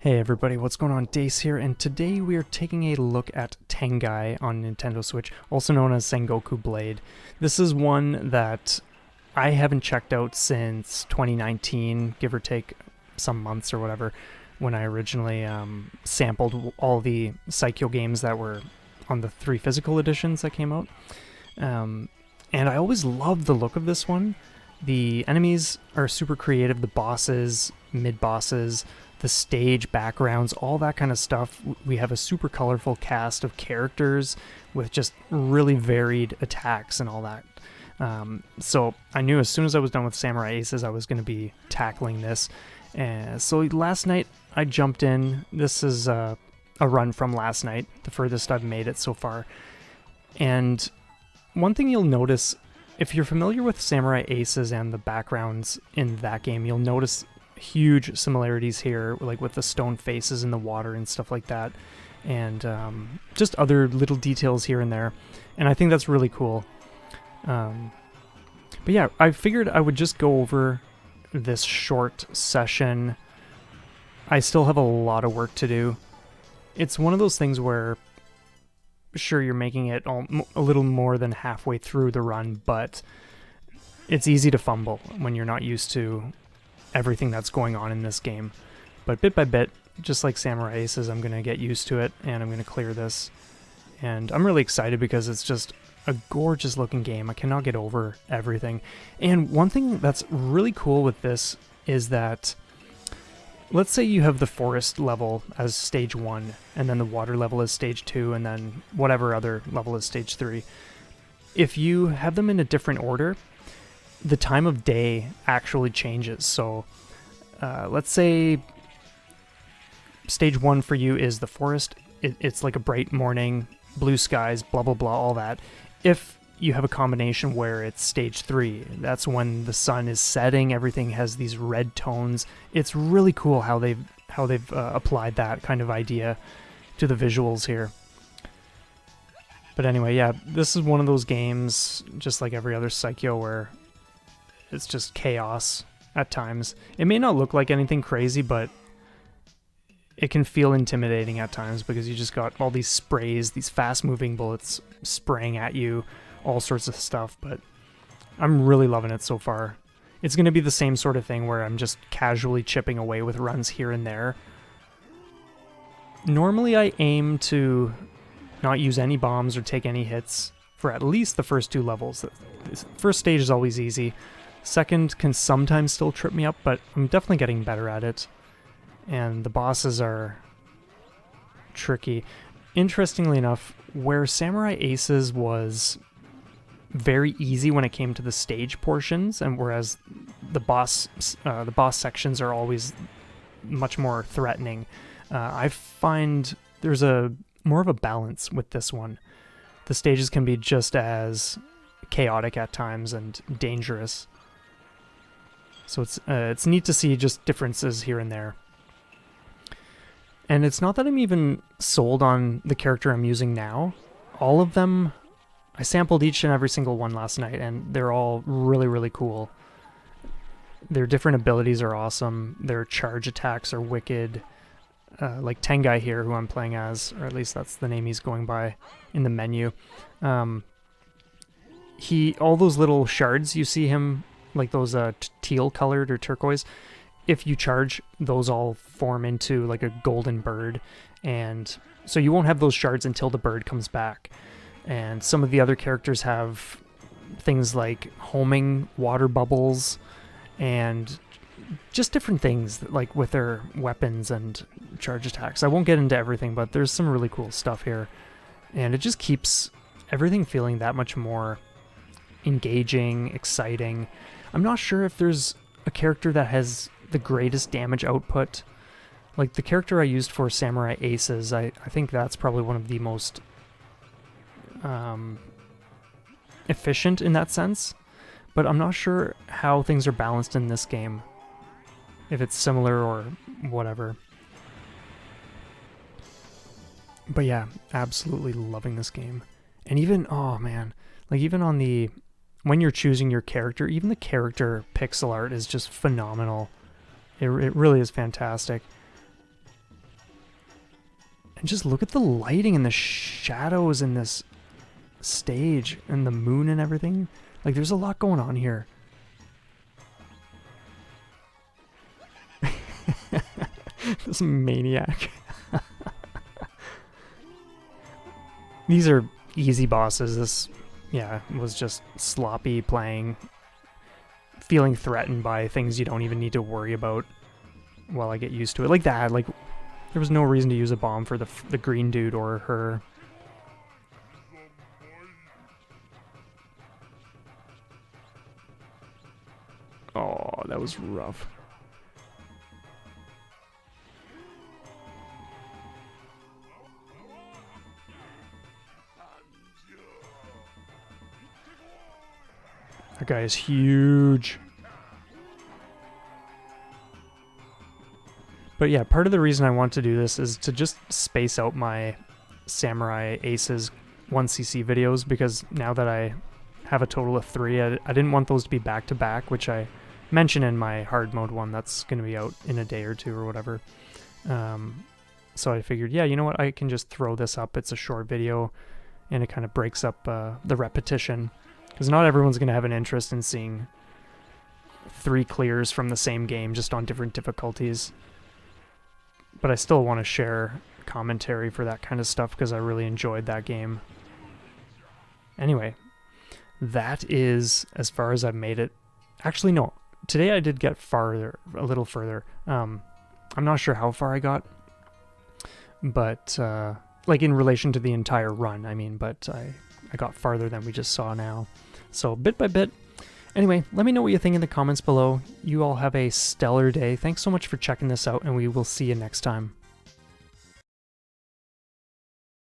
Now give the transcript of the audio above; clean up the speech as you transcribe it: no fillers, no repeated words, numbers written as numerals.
Hey everybody, what's going on? Dace here, and today we are taking a look at Tengai on Nintendo Switch, also known as Sengoku Blade. This is one that I haven't checked out since 2019, give or take some months or whatever, when I originally sampled all the Psycho games that were on the 3 physical editions that came out. And I always loved the look of this one. The enemies are super creative, the bosses, mid-bosses, the stage backgrounds, all that kind of stuff. We have a super colorful cast of characters with just really varied attacks and all that. So I knew as soon as I was done with Samurai Aces, I was going to be tackling this. So last night I jumped in. This is a run from last night, the furthest I've made it so far. And one thing you'll notice, if you're familiar with Samurai Aces and the backgrounds in that game, you'll notice huge similarities here, like with the stone faces in the water and stuff like that, and just other little details here and there, and I think that's really cool. But yeah, I figured I would just go over this short session. I still have a lot of work to do. It's one of those things where sure, you're making it a little more than halfway through the run, but it's easy to fumble when you're not used to everything that's going on in this game. But bit by bit, just like Samurai Aces, I'm going to get used to it, and I'm going to clear this. And I'm really excited because it's just a gorgeous looking game. I cannot get over everything. And one thing that's really cool with this is that, let's say you have the forest level as stage 1, and then the water level is stage 2, and then whatever other level is stage 3. If you have them in a different order, the time of day actually changes. So let's say stage 1 for you is the forest. It's like a bright morning, blue skies, blah blah blah, all that. If you have a combination where it's stage 3, that's when the sun is setting, everything has these red tones. It's really cool how they've applied that kind of idea to the visuals here. But anyway, yeah, this is one of those games, just like every other Psycho, where it's just chaos at times. It may not look like anything crazy, but it can feel intimidating at times because you just got all these sprays, these fast-moving bullets spraying at you, all sorts of stuff, but I'm really loving it so far. It's going to be the same sort of thing where I'm just casually chipping away with runs here and there. Normally I aim to not use any bombs or take any hits for at least the first 2 levels. The first stage is always easy. Second can sometimes still trip me up, but I'm definitely getting better at it. And the bosses are tricky. Interestingly enough, where Samurai Aces was very easy when it came to the stage portions, and whereas the boss sections are always much more threatening, I find there's more of a balance with this one. The stages can be just as chaotic at times and dangerous. So it's neat to see just differences here and there. And it's not that I'm even sold on the character I'm using now. All of them, I sampled each and every single one last night, and they're all really, really cool. Their different abilities are awesome. Their charge attacks are wicked. Like Tengai here, who I'm playing as, or at least that's the name he's going by in the menu. All those little shards you see him, like those teal colored or turquoise, if you charge, those all form into like a golden bird, and so you won't have those shards until the bird comes back. And some of the other characters have things like homing water bubbles and just different things like with their weapons and charge attacks. I won't get into everything, but there's some really cool stuff here, and it just keeps everything feeling that much more engaging, exciting. I'm not sure if there's a character that has the greatest damage output. Like the character I used for Samurai Aces, I think that's probably one of the most efficient in that sense, but I'm not sure how things are balanced in this game, if it's similar or whatever. But yeah, absolutely loving this game. And even, oh man, like even on the, when you're choosing your character, even the character pixel art is just phenomenal. It really is fantastic. And just look at the lighting and the shadows in this stage and the moon and everything. Like, there's a lot going on here. This maniac. These are easy bosses. This, yeah, was just sloppy playing. Feeling threatened by things you don't even need to worry about while I get used to it. Like that, like, there was no reason to use a bomb for the green dude or her. Oh, that was rough. That guy is huge. But yeah, part of the reason I want to do this is to just space out my Samurai Aces 1cc videos, because now that I have a total of 3, I didn't want those to be back to back, which I mentioned in my hard mode one that's going to be out in a day or 2 or whatever. So I figured, yeah, you know what, I can just throw this up. It's a short video and it kind of breaks up the repetition, because not everyone's going to have an interest in seeing 3 clears from the same game just on different difficulties. But I still want to share commentary for that kind of stuff because I really enjoyed that game. Anyway, that is as far as I've made it. Actually, no. Today I did get farther, a little further. I'm not sure how far I got, but like in relation to the entire run, I mean, but I got farther than we just saw now. So bit by bit. Anyway, let me know what you think in the comments below. You all have a stellar day. Thanks so much for checking this out, and we will see you next time.